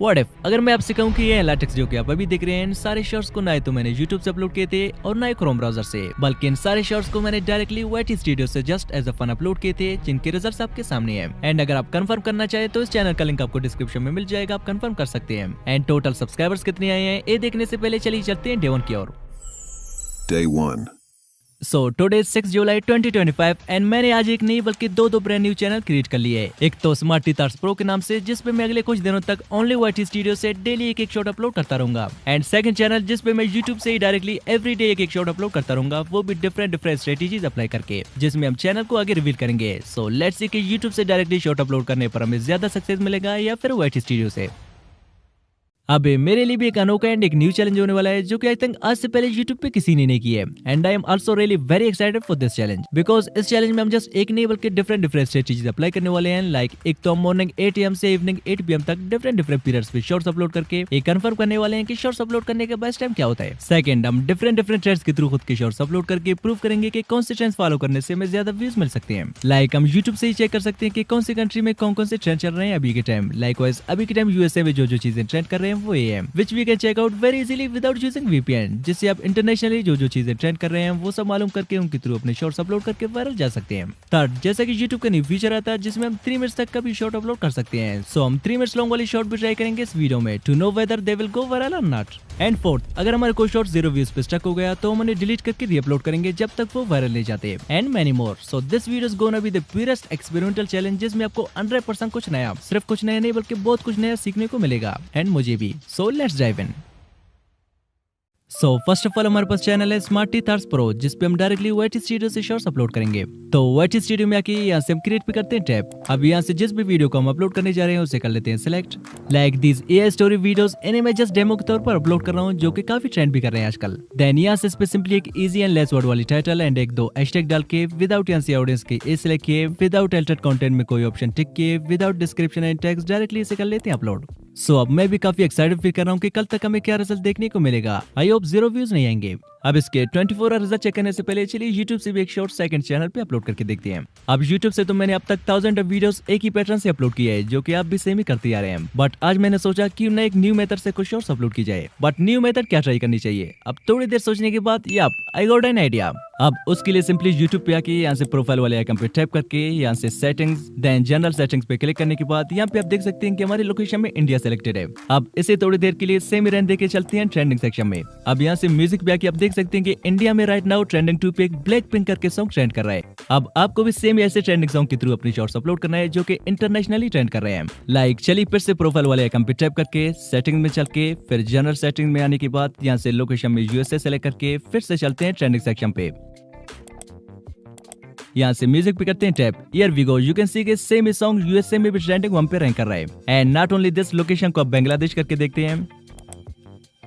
What if अगर मैं आपसे कहूं कि ये लाटेक्स जो कि आप अभी देख रहे हैं इन सारे शॉर्ट्स को ना तो मैंने YouTube से अपलोड किए थे और ना ही क्रोम ब्राउजर से, बल्कि इन सारे शॉर्ट्स को मैंने डायरेक्टली YT स्टूडियो से just as a fun upload किए थे, जिनके रिजल्ट्स आपके सामने हैं। एंड अगर आप कंफर्म करना चाहे तो इस चैनल का लिंक आपको डिस्क्रिप्शन में मिल जाएगा, आप कंफर्म कर सकते हैं। एंड टोटल सब्सक्राइबर्स कितने आए हैं ये देखने से पहले चलिए चलते हैं डे 1 की ओर। Day 1. So today 6 July 2025 and मैंने आज एक नहीं बल्कि दो ब्रांड न्यू चैनल क्रिएट कर लिए है। एक तो स्मार्टी तार्स प्रो के नाम से, जिसपे मैं अगले कुछ दिनों तक ओनली YT स्टूडियो से डेली एक शॉट अपलोड करता रहूंगा। एंड सेकंड चैनल जिसपे मैं YouTube से ही डायरेक्टली एवरीडे एक शॉट अपलोड करता रहूंगा, वो भी डिफरेंट स्ट्रेटेजीज अप्लाई करके, जिसमें हम चैनल को आगे रिवील करेंगे। सो लेट्स सी कि YouTube से डायरेक्टली शॉट अपलोड करने पर हमें ज्यादा सक्सेस मिलेगा या फिर YT स्टूडियो से। अब मेरे लिए भी एक अनोखा एंड एक न्यू चैलेंज होने वाला है, जो कि आई थिंक आज से पहले YouTube पे किसी ने नहीं किया है। And I am also really very excited for this challenge, because इस चैलेंज में हम जस्ट एक नहीं बल्कि डिफरेंट स्ट्रेटेजीज अप्लाई करने वाले हैं। लाइक एक तो हम मॉर्निंग 8 AM से इवनिंग 8 PM तक डिफरेंट पीरियड्स पे शॉर्ट्स अपलोड करके ये कंफर्म करने वाले हैं कि शॉर्ट्स अपलोड करने का बेस्ट टाइम क्या होता है। सेकंड, हम डिफरेंट ट्रेंड्स के थ्रू खुद के शॉर्ट्स अपलोड करके प्रूव करेंगे कि कौन से ट्रेंड्स फॉलो करने से हमें ज्यादा व्यूज मिल सकते हैं। लाइक हम YouTube से ही चेक कर सकते हैं कि कौन सी कंट्री में कौन से ट्रेंड चल रहे हैं अभी के टाइम। लाइकवाइज अभी के टाइम USA में जो चीजें ट्रेंड कर रहे हैं वो ये है, which we can check out very easily without using VPN, जिससे आप इंटरनेशनली जो चीजें ट्रेंड कर रहे हैं वो सब मालूम करके उनके थ्रू अपने शॉर्ट्स अपलोड करके वायरल जा सकते हैं। थर्ड, जैसा कि YouTube का न्यू फीचर आता है जिसमें हम 3 मिनट्स तक का भी शॉर्ट अपलोड कर सकते हैं। सो हम 3 मिनट्स लॉन्ग वाली शॉर्ट भी ट्राई करेंगे इस वीडियो में to know whether they will go viral और नॉट। एंड फोर्थ, अगर हमारे कोई शॉर्ट 0 व्यूज पे स्टक हो गया तो हम उन्हें डिलीट करके रीअपलोड करेंगे जब तक वो वायरल नहीं जाते। And many more. So this video is gonna be the purest experimental challenge, जिसमें आपको 100% कुछ नया, सिर्फ कुछ नया नहीं बल्कि बहुत कुछ नया सीखने को मिलेगा। एंड मुझे भी। So let's dive in. So first of all हमारे पास चैनल है स्मार्टी तार्स प्रो, जिसपे हम डायरेक्टली YT स्टूडियो से शॉर्ट्स अपलोड करेंगे। तो YT स्टूडियो में आके यहाँ से हम क्रिएट पे करते हैं टैब। अब यहाँ से जिस भी वीडियो को हम अपलोड करने जा रहे हैं उसे कर लेते हैं select. Like these AI story videos, इन्हें मैं जस्ट डेमो के तौर पर अपलोड कर रहा हूँ, जो कि काफी ट्रेंड भी कर रहे हैं आजकल। देन यहाँ से इस पे सिंपली एक इजी एंड लेस वर्ड वाली टाइटल एंड एक दो हैशटैग डाल के विदाउट यहाँ से ऑडियंस के ए सिलेक्ट किए, विदाउट एल्टर्ड कंटेंट में कोई ऑप्शन टिक किए, without description and text, directly इसे कर लेते हैं अपलोड। सो अब मैं भी काफी एक्साइटेड फील कर रहा हूँ कि कल तक हमें क्या रिजल्ट देखने को मिलेगा। आई होप 0 व्यूज नहीं आएंगे। अब इसके 24 आवर रिजल्ट चेक करने से पहले चलिए YouTube से भी एक शॉर्ट सेकंड चैनल पे अपलोड करके देखते हैं। अब YouTube से तो मैंने अब तक 1000 वीडियोस एक ही पैटर्न से अपलोड किया है, जो कि आप भी सेम ही करते आ रहे हैं। बट आज मैंने सोचा क्यों ना एक न्यू मेथड से कुछ शॉर्ट्स अपलोड की जाए। बट न्यू मेथड क्या ट्राई करनी चाहिए? अब थोड़ी देर सोचने के बाद आई गॉट एन आइडिया। अब उसके लिए सिंपली YouTube पे आके यहाँ से प्रोफाइल वाले आइकन पे टैप करके यहाँ से सेटिंग्स, देन जनरल सेटिंग्स पे क्लिक करने के बाद यहाँ पे आप देख सकते हैं कि हमारी लोकेशन में इंडिया सेलेक्टेड है। अब इसे थोड़ी देर के लिए सेम ही रहने देके चलते हैं ट्रेंडिंग सेक्शन में। अब यहाँ से म्यूजिक पे आके आप देख सकते हैं कि इंडिया में राइट नाउ ट्रेंडिंग 2 पे एक ब्लैक पिंक करके सॉन्ग ट्रेंड कर रहा है। अब आपको भी सेम ऐसे ट्रेंडिंग सॉन्ग के थ्रू अपनी शॉर्ट्स अपलोड करना है, जो कि इंटरनेशनली ट्रेंड कर रहे हैं। लाइक चलिए फिर से प्रोफाइल वाले आइकन पे टैप करके सेटिंग में चल के फिर जनरल सेटिंग में आने के बाद यहाँ से लोकेशन में USA सेलेक्ट करके फिर से चलते हैं ट्रेंडिंग सेक्शन पे। यहाँ से म्यूजिक पे करते हैं tap. Here we go, you can see के सेम सॉन्ग USA में भी ट्रेंडिंग 1 पे रैंक कर रहा है। And not only this, location को आप बांग्लादेश करके देखते हैं।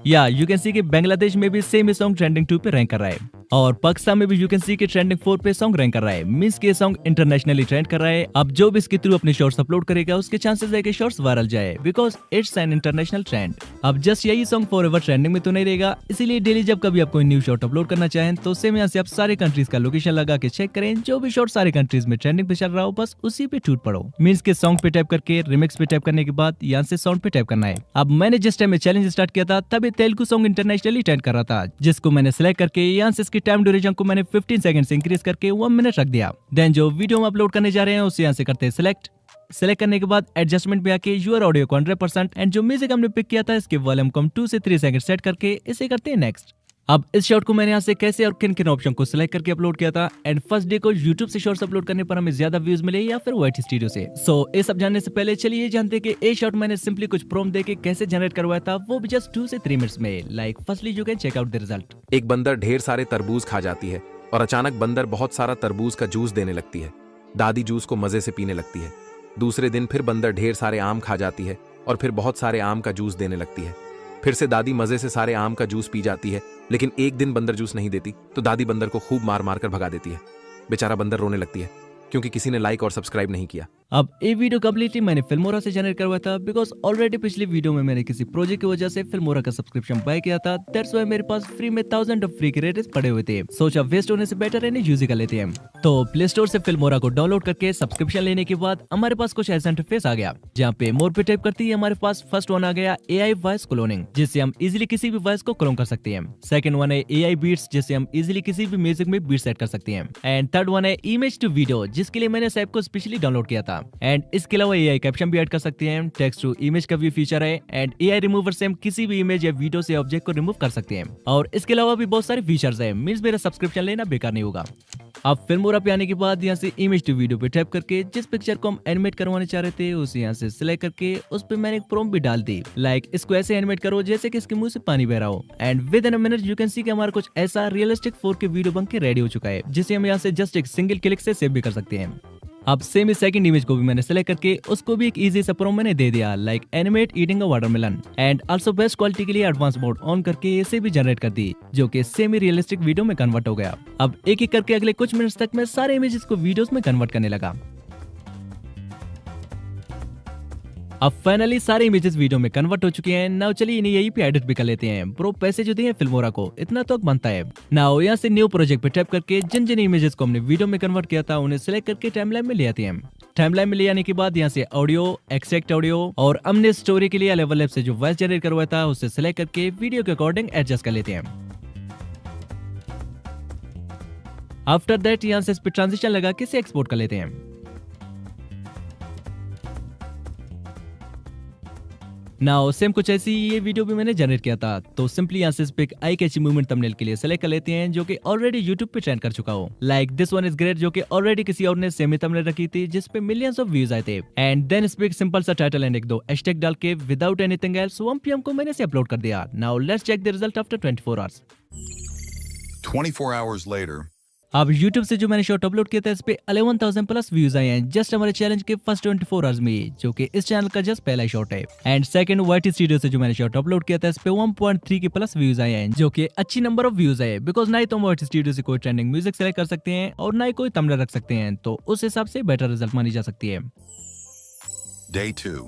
या यू कैन सी कि बांग्लादेश में भी सेम सॉन्ग ट्रेंडिंग 2 पे रैंक कर रहा है, और पाकिस्तान में भी यू कैन सी कि ट्रेंडिंग 4 पे सॉन्ग रैंक कर रहा है। मींस के सॉन्ग इंटरनेशनली ट्रेंड कर रहा है। अब जो भी इसके थ्रू अपने शॉर्ट्स अपलोड करेगा उसके चांसेस है कि शॉर्ट्स वायरल जाए, because it's an international trend. अब जस्ट यही सॉन्ग फॉरएवर ट्रेंडिंग में तो नहीं रहेगा, इसीलिए डेली जब कभी आप कोई न्यू शॉर्ट अपलोड करना चाहें तो सेम यहाँ से आप सारे कंट्रीज का लोकेशन लगा के चेक करें, जो भी शॉर्ट सारे कंट्रीज में ट्रेंडिंग पे चल रहा हो बस उसी पे टूट पड़ो। मींस के सॉन्ग पे टैप करके रिमिक्स पे टैप करने के बाद यहाँ से साउंड पे टैप करना है। अब मैंने जिस टाइम में चैलेंज स्टार्ट किया था तब तेलुगु सॉन्ग इंटरनेशनली ट्रेंड कर रहा था, जिसको मैंने सिलेक्ट करके यहाँ से इसकी टाइम ड्यूरेशन को मैंने 15 सेकंड से इंक्रीज करके 1 मिनट रख दिया। देन जो वीडियो हम अपलोड करने जा रहे हैं उसे यहाँ से करते हैं सिलेक्ट करने के बाद एडजस्टमेंट पे आके यूर ऑडियो को 100% एंड जो म्यूजिक हमने पिक किया था इसके वॉल्यूम को हम 2 से 3 सेकंड सेट करके इसे करते हैं नेक्स्ट। अब इस शॉर्ट को मैंने यहाँ से कैसे और किन किन ऑप्शन को सिलेक्ट करके अपलोड किया था, एंड फर्स्ट डे को YouTube से शॉर्ट्स अपलोड करने पर हमें ज्यादा व्यूज मिले या फिर YT स्टूडियो से। सो ये सब जानने से पहले चलिए ये जानते हैं कि ये शॉर्ट मैंने सिंपली कुछ प्रॉम्प्ट देके कैसे जनरेट करवाया था, वो भी जस्ट 2 से 3 मिनट्स में। Like firstly you can check out the result. एक बंदर ढेर सारे तरबूज खा जाती है और अचानक बंदर बहुत सारा तरबूज का जूस देने लगती है। दादी जूस को मजे से पीने लगती है। दूसरे दिन फिर बंदर ढेर सारे आम खा जाती है और फिर बहुत सारे आम का जूस देने लगती है। फिर से दादी मजे से सारे आम का जूस पी जाती है, लेकिन एक दिन बंदर जूस नहीं देती तो दादी बंदर को खूब मार मार कर भगा देती है। बेचारा बंदर रोने लगती है क्योंकि किसी ने लाइक और सब्सक्राइब नहीं किया। अब ये वीडियो कम्प्लीटली मैंने फिल्मोरा से जनरेट करवाया था बिकॉज ऑलरेडी पिछली वीडियो में मैंने किसी प्रोजेक्ट की वजह से फिल्मोरा का सब्सक्रिप्शन बाय किया था। दैट्स व्हाई मेरे पास फ्री में 1000 ऑफ फ्री क्रेडिट्स पड़े हुए थे। सोचा वेस्ट होने से बेटर इन्हें यूज ही कर लेते हैं। तो प्ले स्टोर से फिल्मोरा को डाउनलोड करके सब्सक्रिप्शन लेने के बाद हमारे पास कुछ ऐसा इंटरफेस आ गया जहाँ पे मोर पे टाइप करते ही हमारे पास फर्स्ट वन आ गया AI वॉइस क्लोनिंग, जिससे हम इजीली किसी भी वॉइस को क्लोन कर सकते हैं। सेकंड वन है AI बीट्स, जिससे हम इजीली किसी भी म्यूजिक में बीट सेट कर सकते हैं। एंड थर्ड वन है इमेज टू वीडियो, जिसके लिए मैंने ऐप को स्पेशली डाउनलोड किया था। एंड इसके अलावा AI कैप्शन भी ऐड कर सकते हैं। टेक्स्ट टू इमेज का भी फीचर है। एंड AI रिमूवर से हम किसी भी इमेज या वीडियो से ऑब्जेक्ट को रिमूव कर सकते हैं। और इसके अलावा भी बहुत सारे फीचर्स है, मींस मेरा सब्सक्रिप्शन लेना बेकार नहीं होगा। अब फिल्मोरा पे आने के बाद यहाँ से इमेज टू वीडियो पे टैप करके जिस पिक्चर को हम एनिमेट करवाने चाह रहे थे उसे यहाँ से सिलेक्ट करके उस पे मैंने एक प्रॉम्प्ट भी डाल दी, लाइक इसको ऐसे एनिमेट करो जैसे कि इसके मुंह से पानी बह रहा हो। And with in a minute you can सी कि हमारा कुछ ऐसा रियलिस्टिक 4K वीडियो बन के रेडी हो चुका है, जिसे हम यहाँ से जस्ट एक सिंगल क्लिक से सेव भी कर सकते हैं। अब सेम इस सेकंड इमेज को भी मैंने सेलेक्ट करके उसको भी एक इजी सा प्रॉम्प्ट मैंने दे दिया, like animate eating a watermelon. And also best quality के लिए एडवांस मोड ऑन करके इसे भी जनरेट कर दी, जो कि सेमी रियलिस्टिक वीडियो में कन्वर्ट हो गया। अब एक एक करके अगले कुछ मिनट्स तक मैं सारे इमेजेस को वीडियोस में कन्वर्ट करने लगा। अब फाइनली सारे इमेजेस वीडियो में कन्वर्ट हो चुके हैं। नाउ चलिए इन्हें यहीं पे एडिट भी कर लेते हैं। ब्रो पैसे जो दिए फिल्मोरा को इतना तो बनता है। नाउ यहाँ से न्यू प्रोजेक्ट पे टैप करके जिन जिन इमेजेस को हमने वीडियो में कन्वर्ट किया था उन्हें सिलेक्ट करके टाइमलाइन में ले आते हैं। टाइमलाइन में ले आने के बाद यहाँ से ऑडियो, एक्सट्रैक्ट ऑडियो और हमने स्टोरी के लिए लेवल ऐप से जो वॉइस जनरेट करवाया था उसे सिलेक्ट करके वीडियो के अकॉर्डिंग एडजस्ट कर लेते हैं। आफ्टर दैट यहाँ से इस पे ट्रांजिशन लगा के इसे एक्सपोर्ट कर लेते हैं। नाउ सेम कुछ ऐसी ये वीडियो भी मैंने जनरेट किया था। तो सिंपली यहाँ से इस पे एक आई कैची मूवमेंट थंबनेल के लिए सेलेक्ट कर लेते हैं, जो कि ऑलरेडी यूट्यूब पे ट्रेंड कर चुका हो, like this one is great, जो कि ऑलरेडी किसी और ने सेम ही थंबनेल रखी थी जिस पे मिलियंस ऑफ व्यूज आए थे। एंड देन इस पे एक सिंपल सा टाइटल एंड एक दो हैशटैग डाल के विदाउट एनीथिंग एल्स 1 PM को मैंने इसे अपलोड कर दिया। Now let's check the result after 24 hours. 24 hours later. अब YouTube से जो मैंने शॉर्ट अपलोड किया था इस पे 11,000 प्लस व्यूज आए हैं जस्ट हमारे चैलेंज के फर्स्ट 24 आवर्स में, जो कि इस चैनल का जस्ट पहला शॉर्ट है। एंड सेकंड YT स्टूडियो से जो मैंने शॉर्ट अपलोड किया था इस पे 1.3 के प्लस व्यूज आए हैं, जो कि अच्छी नंबर ऑफ व्यूज है। बिकॉज ना ही तो हम YT स्टूडियो से कोई ट्रेंडिंग म्यूजिक सेलेक्ट कर सकते हैं और ना ही कोई थंबनेल रख सकते हैं, तो उस हिसाब से बेटर रिजल्ट मानी जा सकती है। Day 2.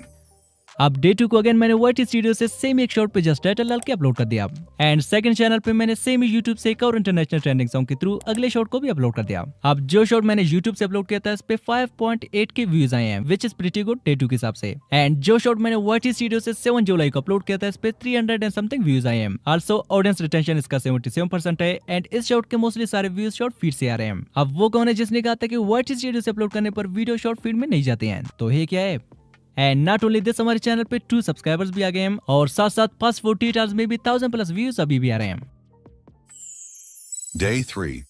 अब डे 2 को अगेन मैंने YT स्टूडियो से सेम एक शॉर्ट पे जस्ट टाइटल डाल के अपलोड कर दिया। एंड सेकंड चैनल पे मैंने सेम ही यूट्यूब से एक और इंटरनेशनल ट्रेंडिंग सॉन्ग के थ्रू अगले शॉर्ट को भी अपलोड कर दिया। अब जो शॉर्ट मैंने यूट्यूब से अपलोड किया था इस पे 5.8 के व्यूज आए हैं, which is pretty good day 2 के हिसाब से। एंड जो शॉर्ट मैंने YT स्टूडियो से 7 जुलाई को अपलोड किया था इस पे 300 एंड समथिंग व्यूज आए हैं। आल्सो ऑडियंस रिटेंशन इसका 77% है। एंड इस शॉर्ट के मोस्टली सारे व्यूज शॉर्ट फीड से आ रहे हैं। अब वो कौन है जिसने कहा था कि YT स्टूडियो से अपलोड करने पर वीडियो शॉर्ट फीड में नहीं जाते हैं, तो ये क्या है? एंड नॉट ओनली दिस, हमारे चैनल पे 2 सब्सक्राइबर्स भी आ गए हैं और साथ साथ पास 48 आवर्स में भी 1000 प्लस व्यूज अभी भी आ रहे हैं। Day 3.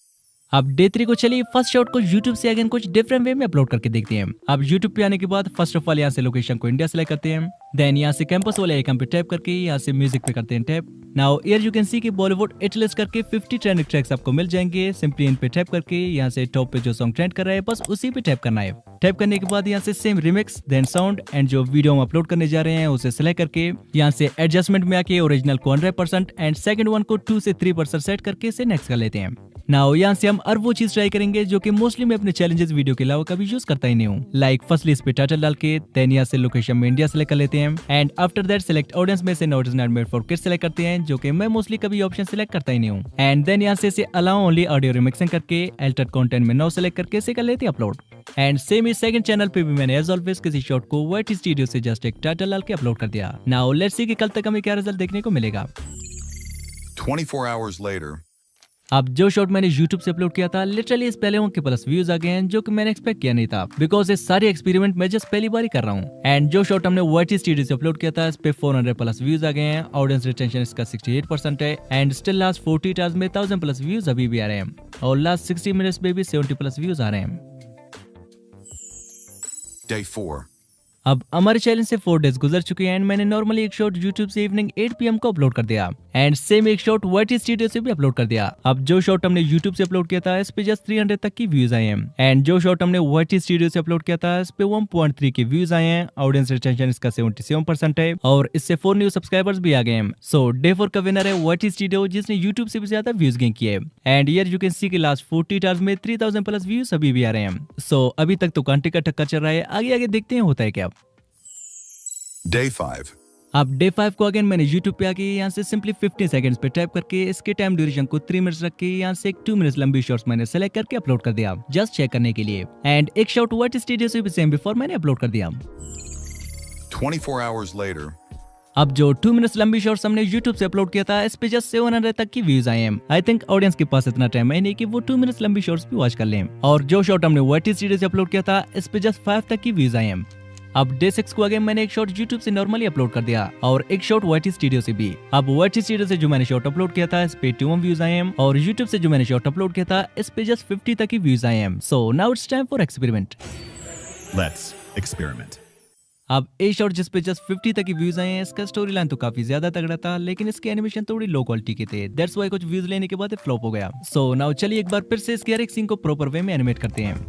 अब डे 3 को चलिए फर्स्ट शॉट को YouTube से अगेन कुछ डिफरेंट वे में अपलोड करके देखते हैं। अब YouTube पे आने के बाद फर्स्ट ऑफ ऑल यहाँ से लोकेशन को इंडिया सेलेक्ट करते हैं। देन यहाँ से कैंपस वाले आइकन पे टैप करके यहाँ से म्यूजिक पे करते हैं tap. Now here you can सी कि बॉलीवुड हिट लिस्ट करके 50 ट्रेंडिंग ट्रैक्स आपको मिल जाएंगे। सिंपली इन पे टैप करके यहाँ से टॉप पे जो सॉन्ग ट्रेंड कर रहा है बस उसी पे टैप करना है। टैप करने के बाद यहाँ से same remix then sound and जो वीडियो हम अपलोड करने जा रहे हैं उसे सिलेक्ट करके यहाँ से एडजस्टमेंट में आके ओरिजिनल को 100% एंड सेकंड वन को 2 से 3% सेट करके इसे नेक्स्ट कर लेते हैं। नाउ यहाँ से हम और वो चीज ट्राई करेंगे जो कि मोस्टली मैं अपने चैलेंजेस वीडियो के अलावा कभी यूज करता ही नहीं हूँ, लाइक फर्स्टली इस पे टाइटल डाल के देन यहाँ से लोकेशन में इंडिया सेलेक्ट कर लेते हैं। And after that select audience में से not is not made for kids select करते हैं, जो कि मैं मोस्टली कभी ऑप्शन सेलेक्ट करता ही नहीं हूँ। एंड देन यहाँ से अलाउ ओनली ऑडियो रिमिक्सिंग करके अल्टर्ड कंटेंट में नो सेलेक्ट करके इसे कर लेते हैं upload. And same he second channel पे भी मैंने एज ऑलवेज किसी शॉट को YT स्टूडियो से जस्ट एक टाइटल डाल के अपलोड कर दिया। नाउ लेट्स सी कि कल तक हमें क्या रिजल्ट देखने को मिलेगा। 24 hours later. अब जो शॉट मैंने YouTube से अपलोड किया था लिटरली इस पहले के प्लस व्यूज आ गए हैं, जो कि मैंने एक्सपेक्ट किया नहीं था बिकॉज ये सारे एक्सपेरिमेंट मैं जस्ट पहली बार ही कर रहा हूँ। एंड जो शॉट हमने YT स्टूडियो से अपलोड किया था इस पे 400 प्लस व्यूज आ गए हैं। ऑडियंस रिटेंशन इसका 68% है। एंड स्टिल लास्ट 40 आवर्स में 1000 प्लस व्यूज अभी भी आ रहे हैं और लास्ट 60 मिनट्स में भी 70 प्लस व्यूज आ रहे हैं। Day 4. अब हमारे चैलेंज से 4 डेज गुजर चुके हैं एंड मैंने नॉर्मली एक शॉट YouTube से इवनिंग 8 PM को अपलोड कर दिया। एंड सेम एक शॉट YT स्टूडियो से भी अपलोड कर दिया। अब जो शॉट हमने YouTube से अपलोड किया था इस पे जस्ट 300 तक की व्यूज आए हैं एंड जो शॉट हमने YT स्टूडियो से अपलोड किया था इस पे 1.3 के व्यूज आए हैं। ऑडियंस रिटेंशन इसका 77% है और इससे 4 न्यू सब्सक्राइबर्स भी आ गए हैं। सो डे 4 का विनर है YT स्टूडियो जिसने YouTube से भी ज्यादा व्यूज गेन किए एंड हियर यू कैन सी कि लास्ट 40 आवर्स में 3000 प्लस व्यूज अभी भी आ रहे हैं। सो अभी तक तो कांटे का टक्कर चल रहा है, आगे आगे देखते हैं होता है क्या। Day 5. अब डे 5 को अगेन मैंने YouTube पे आके यहाँ से सिंपली 15 सेकंड्स पे टाइप करके इसके टाइम ड्यूरेशन को 3 मिनट्स रख के यहाँ से एक 2 मिनट्स लंबी शॉर्ट्स मैंने सेलेक्ट करके अपलोड कर दिया जस्ट चेक करने के लिए एंड एक शॉट YT स्टूडियो से भी सेम बिफोर मैंने अपलोड कर दिया। 24 hours later. अब जो 2 मिनट्स लंबी शॉर्ट्स हमने YouTube से अपलोड किया था इस पे जस्ट 700 तक की व्यूज आए हैं। आई थिंक ऑडियंस के पास इतना टाइम है नहीं कि वो 2 मिनट्स लंबी शॉर्ट्स भी वॉच कर लें। और जो शॉट हमने YT स्टूडियो से अपलोड किया था इस पे जस्ट 5 तक की व्यूज आए हैं। अब डे 6 को अगेन मैंने एक शॉट YouTube से नॉर्मली अपलोड कर दिया और एक शॉट YT स्टूडियो से भी। अब YT स्टूडियो से जो मैंने शॉट अपलोड किया था इस पे 21 व्यूज आए हैं और YouTube से जो मैंने शॉट अपलोड किया था इस पे जस्ट 50 तक की व्यूज आए हैं। So now it's time for experiment. Let's experiment. अब ए शॉट जिस पे जस्ट 50 तक की व्यूज आए हैं इसका स्टोरी लाइन तो काफी ज्यादा तगड़ा था लेकिन इसके एनिमेशन थोड़ी लो क्वालिटी के थे, दैट्स व्हाई कुछ व्यूज लेने के बाद फ्लॉप हो गया। सो नाउ चलिए एक बार फिर से इसके हर एक सीन को प्रॉपर वे में एनिमेट करते हैं।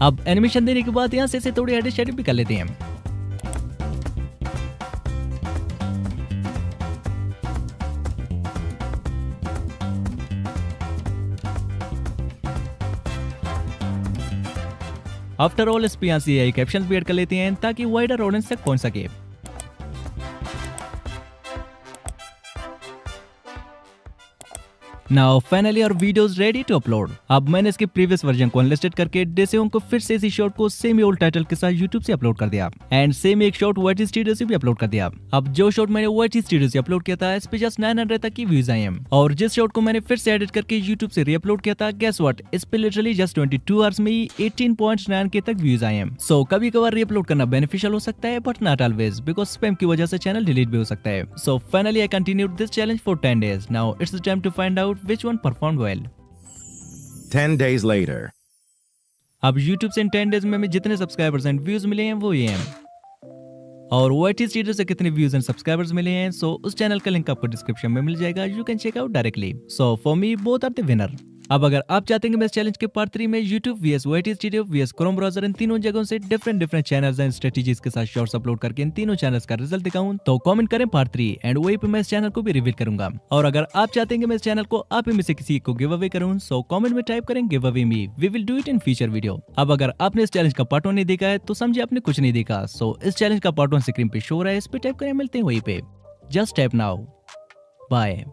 अब एनिमेशन देने के बाद यहाँ से इसे थोड़ी एडिट शेडिट भी कर लेते हैं। आफ्टर ऑल इस पे यहाँ से कैप्शन भी ऐड कर लेते हैं ताकि वाइडर ऑडियंस तक पहुंच सके। Now finally our videos ready to upload. अब मैंने इसके प्रीवियस वर्जन को अनलिस्टेड करके डे7 को फिर से इसी शॉट को सेम ओल्ड टाइटल के साथ YouTube से अपलोड कर दिया एंड सेम एक शॉट YT स्टूडियो से भी अपलोड कर दिया। अब जो शॉट मैंने YT स्टूडियो से अपलोड किया था इस पे जस्ट 900 तक की व्यूज आए हैं और जिस शॉट को मैंने फिर से एडिट करके YouTube से रीअपलोड किया था गेस व्हाट, इस पे लिटरली जस्ट 22 आवर्स में ही 18.9 के तक व्यूज आए हैं। सो कभी कभार रीअपलोड करना बेनिफिशियल हो सकता है but not always because spam की वजह से चैनल डिलीट भी हो सकता है। So finally I continued this challenge for 10 days। Now it's the time to find out which one performed well। 10 days later. अब YouTube से इन 10 days में जितने सब्सक्राइबर्स एंड व्यूज मिले हैं वो ये हैं और YT स्टूडियो से कितने व्यूज एंड सब्सक्राइबर्स मिले हैं सो उस चैनल का लिंक आपको डिस्क्रिप्शन में मिल जाएगा, you can check out directly. So for me both are the winner. अब अगर आप चाहते हैं कि मैं इस चैलेंज के पार्ट 3 में YouTube vs YT studio vs Chrome browser इन तीनों जगहों से डिफरेंट चैनल्स एंड स्ट्रेटजीज के साथ शॉर्ट्स अपलोड करके इन तीनों चैनल्स का रिजल्ट दिखाऊं तो कमेंट करें पार्ट 3 एंड वहीं पे मैं इस चैनल को भी रिवील करूंगा। और अगर आप चाहते हैं कि मैं इस चैनल को आप में से किसी को गिव अवे करूं सो कमेंट में टाइप करें give away me, we will do it in future video. अब अगर आपने इस चैलेंज का पार्ट 1 नहीं देखा है तो समझे आपने कुछ नहीं देखा। सो इस चैलेंज का पार्ट 1 स्क्रीन पे शो रहा है, इस पे टाइप करें, मिलते हैं वहीं पे। Just type now, bye.